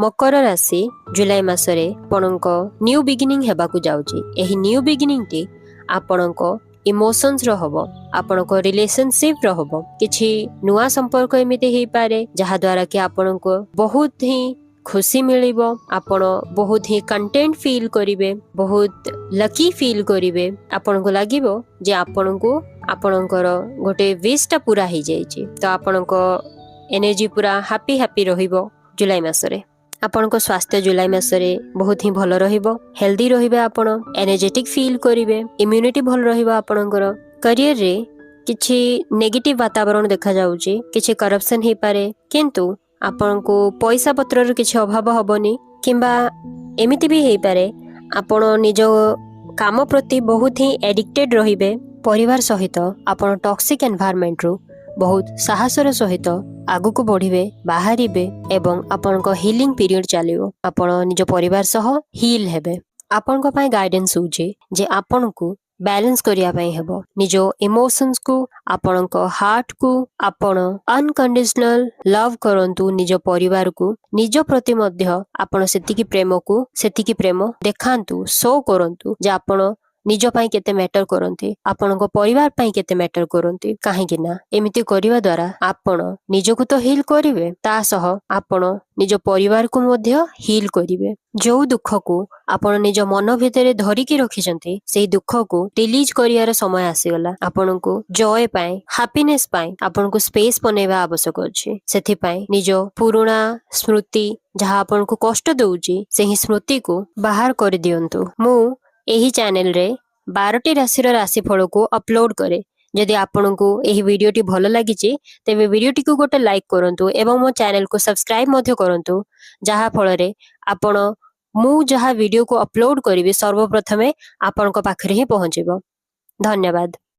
मकर राशि जुलाई मासरे आपणक new beginning हेबाकु जाउची। एही न्यू बिगिनिंग टी आपणक इमोशंस रो हबो, आपणक रिलेशनशिप रो हबो, किछि नुआ संपर्क एमिते हेई पारे जहा द्वारा कि आपणक बहुत ही खुशी मिलिबो, आपण बहुत ही कंटेंट फील करिवे, बहुत लकी फील करिवे। आपणको लागिबो जे आपणको आपणकर गोटे विश ता पूरा हे जायछि, तो आपणको एनर्जी पूरा हैप्पी हैप्पी रहिबो जुलाई मासरे। आपणको स्वास्थ्य जुलाई मासरे बहुत ही भल रहिबो, हेल्दी रहिबे, आपण एनर्जेटिक फील करिवे, इम्यूनिटी भल रहिबो। आपणकर करियर रे किछि नेगेटिव वातावरण देखा जाउछि, किछि करप्शन हे पारे, किंतु आपणको पैसा पत्रर किछि अभाव हबनी, किंबा एमिति भी हे पारे आपण निज काम प्रति बहुत ही एडिक्टेड रहिबे। परिवार सहित आपण टॉक्सिक एनवायरनमेंट रु बहुत साहसर सहित आगु को बढ़िबे, बाहरिबे एवं आपणक हीलिंग पीरियड चलिबो। आपण निज परिवार सह हील हेबे। आपणक पय गाइडेंस होउछि जे आपणकू बैलेंस करिया पय हेबो, निजो इमोशंस को, आपणक हार्ट को आपण अनकंडीशनल लव करंतु, निज परिवार को निज प्रति मध्य आपण सेतिकी प्रेम को सेतिकी प्रेम देखांतु, शो करंतु जे आपण निज पय केते मैटर करंती, आपणक परिवार पय केते मैटर करंती। काहेकि ना एमिति करिवा द्वारा आपण निजको तो हील करिवे, ता सह आपण निज परिवार को मध्य हील करिवे। जो दुख को आपण निज मन भितरे धरिकी रखिचंती, सेही दुख को रिलीज करियार समय आसीगला। आपनको जॉय पाए, हैप्पीनेस पाए आपनको स्पेस बनेवा आवश्यक अछि। सेथि पाए निज पुराना स्मृति जहा आपनको कष्ट दउची, सेही स्मृति को बाहर कर दियंतु। मु एही चैनल रे 12टी राशि राशिफल को अपलोड करे। यदि आपनको एही वीडियोटी भल लागिछि तेबे वीडियोटी को गोटे लाइक करंतु एवं मो चैनल को सब्सक्राइब मध्य करंतु, जहा फल रे आपण मु जहा वीडियो को अपलोड करिवे सर्वप्रथमे आपनको पाखरे ही पहुंचेबो। धन्यवाद।